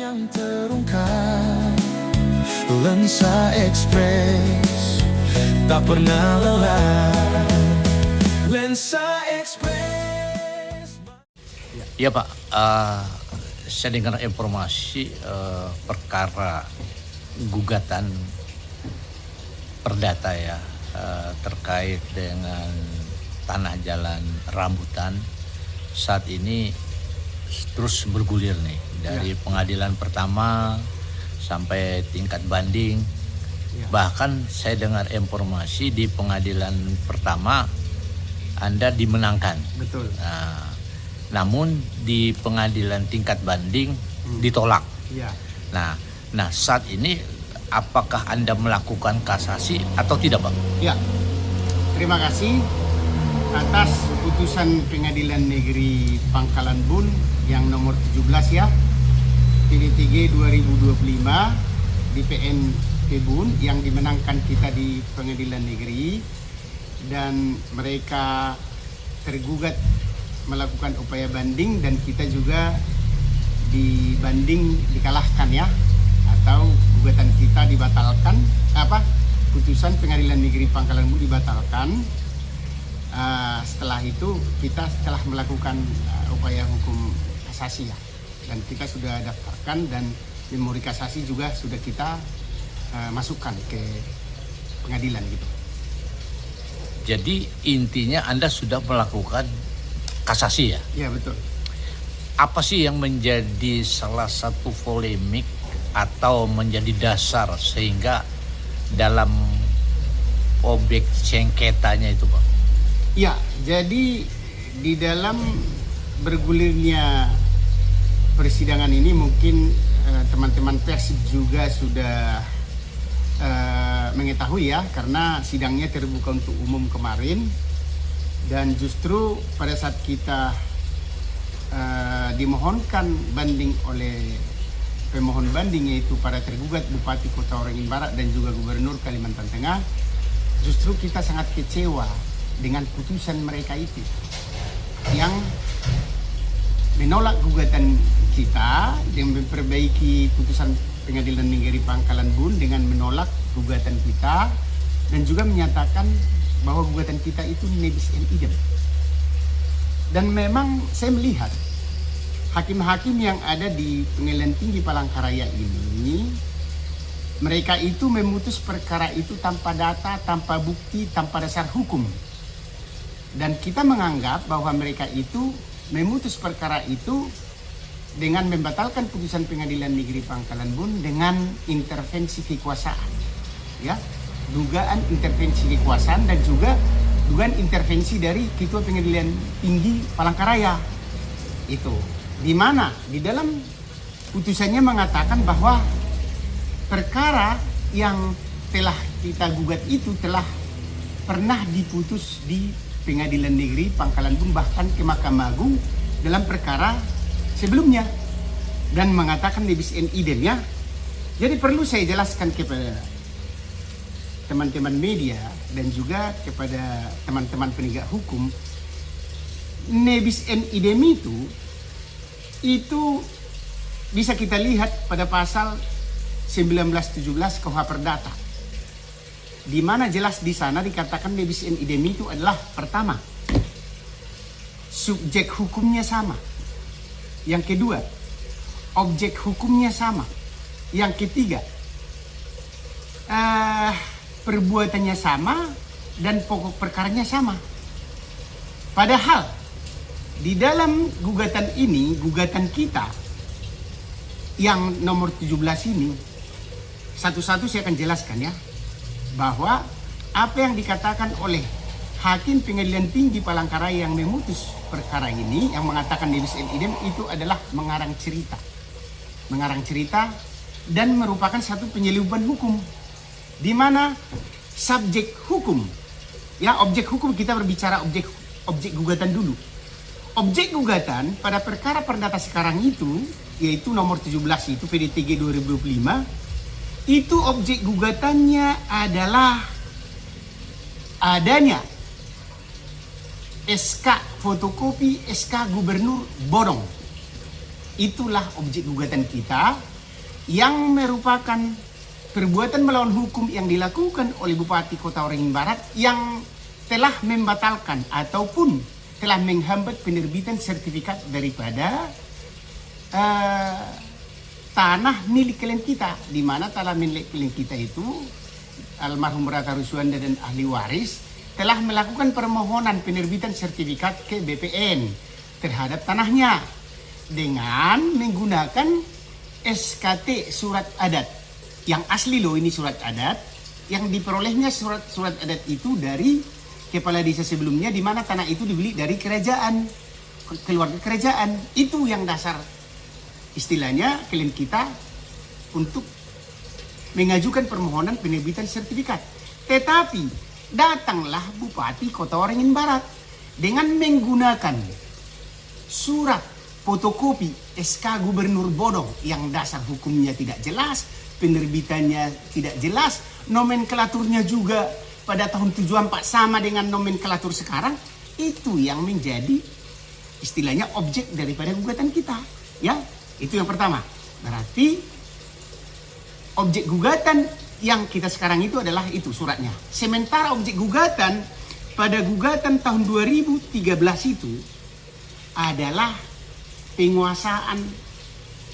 yang terungkap. Lensa Express tak pernah lelah. Lensa Express. Iya Pak, saya dengar informasi perkara gugatan perdata ya terkait dengan tanah jalan rambutan saat ini terus bergulir nih dari pengadilan pertama sampai tingkat banding. Bahkan saya dengar informasi di pengadilan pertama Anda dimenangkan. Betul. Namun di pengadilan tingkat banding ditolak. Ya. Nah saat ini apakah Anda melakukan kasasi atau tidak, Pak? Ya. Terima kasih atas putusan Pengadilan Negeri Pangkalan Bun yang nomor 17 ya. PD3 2025 di PN Bun yang dimenangkan kita di Pengadilan Negeri, dan mereka tergugat melakukan upaya banding dan kita juga di banding dikalahkan ya, atau gugatan kita dibatalkan, putusan Pengadilan Negeri Pangkalan Bun dibatalkan. Setelah itu kita setelah melakukan upaya hukum kasasi ya, dan kita sudah daftarkan dan memori kasasi juga sudah kita masukkan ke pengadilan gitu. Jadi intinya Anda sudah melakukan kasasi ya? Iya betul. Apa sih yang menjadi salah satu polemik atau menjadi dasar sehingga dalam objek sengketanya itu, Pak? Ya, jadi di dalam bergulirnya persidangan ini mungkin teman-teman pers juga sudah mengetahui ya, karena sidangnya terbuka untuk umum kemarin, dan justru pada saat kita dimohonkan banding oleh pemohon banding, yaitu para tergugat Bupati Kota Waringin Barat dan juga Gubernur Kalimantan Tengah, justru kita sangat kecewa dengan putusan mereka itu yang menolak gugatan kita yang memperbaiki putusan Pengadilan Negeri Pangkalan Bun dengan menolak gugatan kita, dan juga menyatakan bahwa gugatan kita itu nebis in idem. Dan memang saya melihat hakim-hakim yang ada di Pengadilan Tinggi Palangkaraya ini, mereka itu memutus perkara itu tanpa data, tanpa bukti, tanpa dasar hukum. Dan kita menganggap bahwa mereka itu memutus perkara itu dengan membatalkan putusan Pengadilan Negeri Pangkalan Bun dengan intervensi kekuasaan, ya, dugaan intervensi kekuasaan dan juga dugaan intervensi dari Ketua Pengadilan Tinggi Palangkaraya itu, di mana di dalam putusannya mengatakan bahwa perkara yang telah kita gugat itu telah pernah diputus di Pengadilan Negeri Pangkalan Bun, bahkan ke Mahkamah Agung dalam perkara sebelumnya, dan mengatakan nebis in idem ya. Jadi perlu saya jelaskan kepada teman-teman media dan juga kepada teman-teman penegak hukum, nebis in idem itu bisa kita lihat pada pasal 1917 KUH Perdata, di mana jelas di sana dikatakan nebis in idem itu adalah pertama, subjek hukumnya sama. Yang kedua, objek hukumnya sama. Yang ketiga, perbuatannya sama dan pokok perkaranya sama. Padahal di dalam gugatan ini, gugatan kita yang nomor 17 ini, satu-satu saya akan jelaskan ya, bahwa apa yang dikatakan oleh Hakim Pengadilan Tinggi Palangkaraya yang memutus perkara ini, yang mengatakan nebis in idem, itu adalah mengarang cerita dan merupakan satu penyelundupan hukum, di mana subjek hukum, ya, objek hukum, kita berbicara objek gugatan dulu. Objek gugatan pada perkara perdata sekarang itu, yaitu nomor 17 itu PD3 2025, itu objek gugatannya adalah adanya SK fotokopi SK Gubernur bodong. Itulah objek gugatan kita, yang merupakan perbuatan melawan hukum yang dilakukan oleh Bupati Kota Waringin Barat yang telah membatalkan ataupun telah menghambat penerbitan sertifikat daripada tanah milik klien kita, di mana tanah milik klien kita itu almarhum Rata Ruswanda dan ahli waris telah melakukan permohonan penerbitan sertifikat ke BPN terhadap tanahnya dengan menggunakan SKT surat adat yang asli loh, ini surat adat yang diperolehnya surat adat itu dari kepala desa sebelumnya, di mana tanah itu dibeli dari kerajaan, keluarga kerajaan. Itu yang dasar istilahnya klien kita untuk mengajukan permohonan penerbitan sertifikat. Tetapi datanglah Bupati Kota Waringin Barat dengan menggunakan surat fotokopi SK Gubernur bodong yang dasar hukumnya tidak jelas, penerbitannya tidak jelas, nomenklaturnya juga pada tahun 74 sama dengan nomenklatur sekarang. Itu yang menjadi istilahnya objek daripada gugatan kita, ya. Itu yang pertama. Berarti objek gugatan yang kita sekarang itu adalah itu suratnya. Sementara objek gugatan pada gugatan tahun 2013 itu adalah penguasaan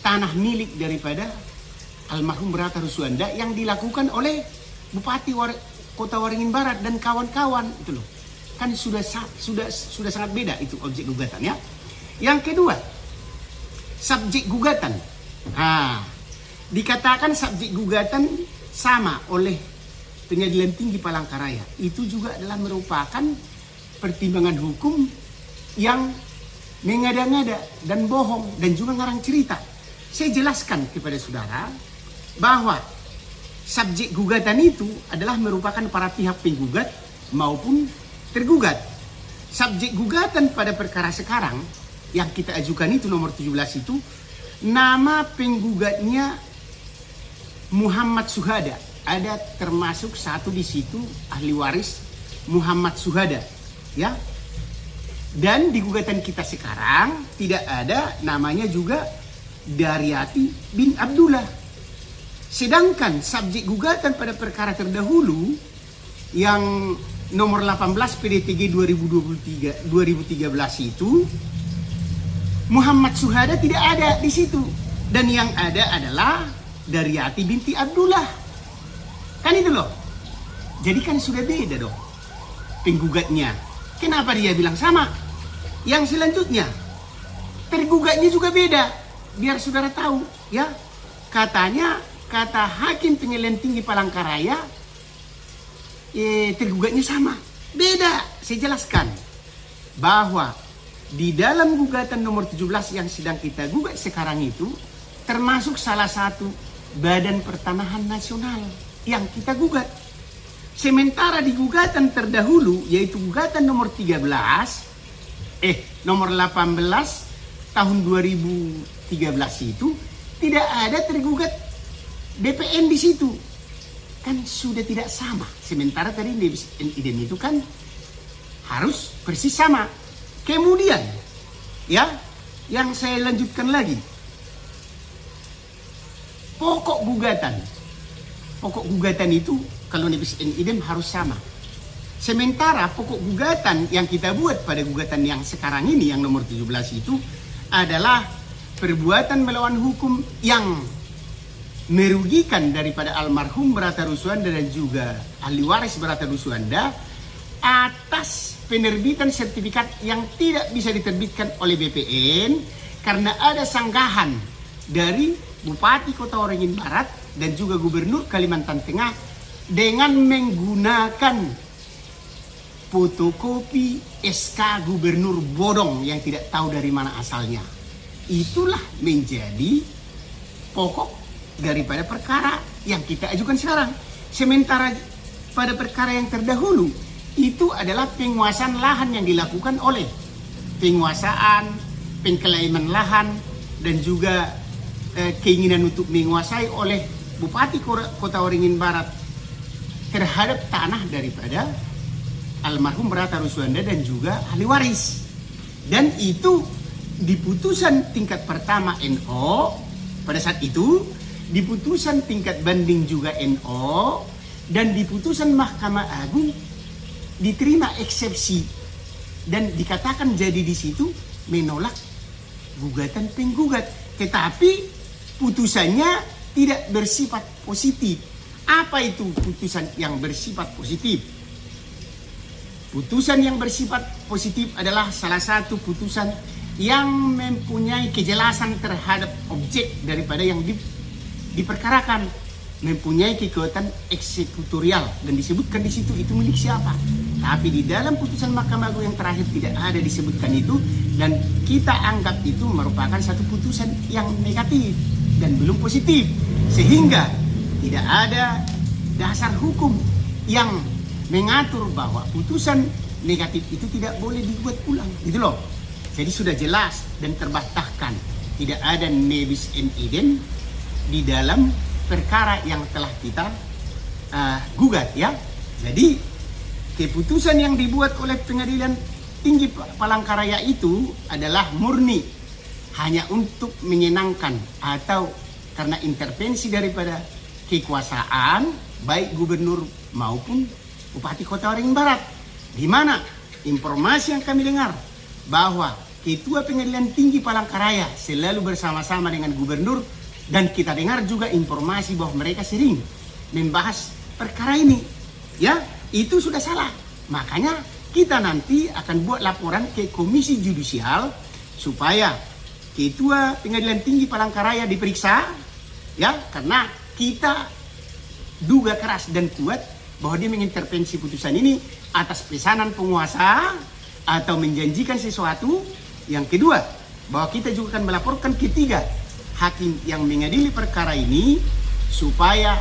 tanah milik daripada almarhum Rata Ruswanda yang dilakukan oleh Bupati Kota Waringin Barat dan kawan-kawan itu loh. Kan sudah sangat beda itu objek gugatannya. Yang kedua, subjek gugatan. Dikatakan subjek gugatan sama oleh Pengadilan Tinggi Palangkaraya. Itu juga adalah merupakan pertimbangan hukum yang mengada-ngada dan bohong dan juga ngarang cerita. Saya jelaskan kepada saudara bahwa subjek gugatan itu adalah merupakan para pihak penggugat maupun tergugat. Subjek gugatan pada perkara sekarang yang kita ajukan itu nomor 17 itu, nama penggugatnya Muhammad Suhada. Ada termasuk satu di situ ahli waris Muhammad Suhada, ya. Dan di gugatan kita sekarang tidak ada namanya juga Daryati bin Abdullah. Sedangkan subjek gugatan pada perkara terdahulu yang nomor 18 PDTG 2013 itu Muhammad Suhada tidak ada di situ, dan yang ada adalah Daryati binti Abdullah. Kan itu loh. Jadi kan sudah beda dong penggugatnya. Kenapa dia bilang sama? Yang selanjutnya, tergugatnya juga beda. Biar saudara tahu, ya. Katanya, kata Hakim Pengadilan Tinggi Palangkaraya, tergugatnya sama. Beda. Saya jelaskan bahwa di dalam gugatan nomor 17 yang sedang kita gugat sekarang itu, termasuk salah satu Badan Pertanahan Nasional yang kita gugat. Sementara di gugatan terdahulu, yaitu gugatan nomor 18 tahun 2013 itu tidak ada tergugat BPN di situ. Kan sudah tidak sama. Sementara tadi nebis in idem itu kan harus persis sama. Kemudian, ya, yang saya lanjutkan lagi. Pokok gugatan itu kalau nebis in idem harus sama. Sementara pokok gugatan yang kita buat pada gugatan yang sekarang ini yang nomor 17 itu adalah perbuatan melawan hukum yang merugikan daripada almarhum Rata Ruswanda dan juga ahli waris Rata Ruswanda atas penerbitan sertifikat yang tidak bisa diterbitkan oleh BPN karena ada sanggahan dari Bupati Kota Waringin Barat dan juga Gubernur Kalimantan Tengah dengan menggunakan fotokopi SK Gubernur bodong yang tidak tahu dari mana asalnya. Itulah menjadi pokok daripada perkara yang kita ajukan sekarang. Sementara pada perkara yang terdahulu itu adalah penguasaan lahan yang dilakukan oleh penguasaan, pengklaiman lahan dan juga keinginan untuk menguasai oleh Bupati Kota Waringin Barat terhadap tanah daripada almarhum Rata Ruswanda dan juga ahli waris. Dan itu di putusan tingkat pertama NO pada saat itu di putusan tingkat banding juga NO, dan di putusan Mahkamah Agung diterima eksepsi dan dikatakan jadi di situ menolak gugatan penggugat. Tetapi putusannya tidak bersifat positif. Apa itu putusan yang bersifat positif? Putusan yang bersifat positif adalah salah satu putusan yang mempunyai kejelasan terhadap objek daripada yang diperkarakan, mempunyai kekuatan eksekutorial, dan disebutkan di situ itu milik siapa. Tapi di dalam putusan Mahkamah Agung yang terakhir tidak ada disebutkan itu, dan kita anggap itu merupakan satu putusan yang negatif dan belum positif, sehingga tidak ada dasar hukum yang mengatur bahwa putusan negatif itu tidak boleh dibuat ulang, gitu loh. Jadi sudah jelas dan terbantahkan, tidak ada nebis in idem di dalam perkara yang telah kita gugat, ya. Jadi keputusan yang dibuat oleh Pengadilan Tinggi Palangkaraya itu adalah murni hanya untuk menyenangkan atau karena intervensi daripada kekuasaan baik gubernur maupun Bupati Kota Waringin Barat, di mana informasi yang kami dengar bahwa Ketua Pengadilan Tinggi Palangkaraya selalu bersama-sama dengan gubernur, dan kita dengar juga informasi bahwa mereka sering membahas perkara ini. Ya, itu sudah salah. Makanya kita nanti akan buat laporan ke Komisi Judisial supaya Ketua Pengadilan Tinggi Palangkaraya diperiksa, ya, karena kita duga keras dan kuat bahwa dia mengintervensi putusan ini atas pesanan penguasa atau menjanjikan sesuatu. Yang kedua, bahwa kita juga akan melaporkan ketiga hakim yang mengadili perkara ini supaya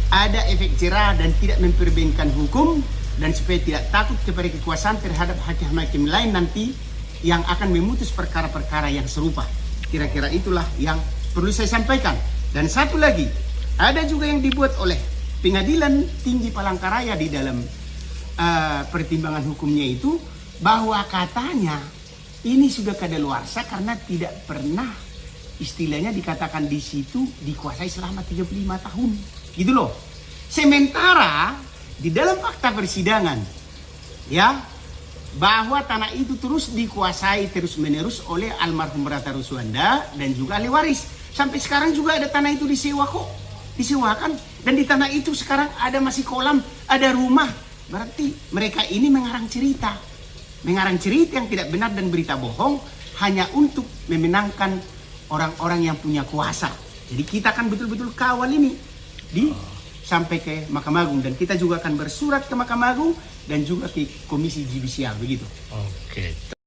ada efek jerah dan tidak memperbeningkan hukum, dan supaya tidak takut kepada kekuasaan terhadap hakim-hakim lain nanti yang akan memutus perkara-perkara yang serupa. Kira-kira itulah yang perlu saya sampaikan. Dan satu lagi, ada juga yang dibuat oleh Pengadilan Tinggi Palangkaraya di dalam pertimbangan hukumnya itu, bahwa katanya ini sudah kadaluarsa karena tidak pernah istilahnya dikatakan di situ dikuasai selama 35 tahun. Gitu loh. Sementara di dalam fakta persidangan, ya, bahwa tanah itu terus dikuasai terus-menerus oleh almarhum Rata Rusuanda dan juga ahli waris. Sampai sekarang juga ada tanah itu disewa kok. Disewakan, dan di tanah itu sekarang ada masih kolam, ada rumah. Berarti mereka ini mengarang cerita yang tidak benar dan berita bohong hanya untuk memenangkan orang-orang yang punya kuasa. Jadi kita akan betul-betul kawal ini sampai ke Mahkamah Agung, dan kita juga akan bersurat ke Mahkamah Agung dan juga ke Komisi Judisial, begitu. Oke.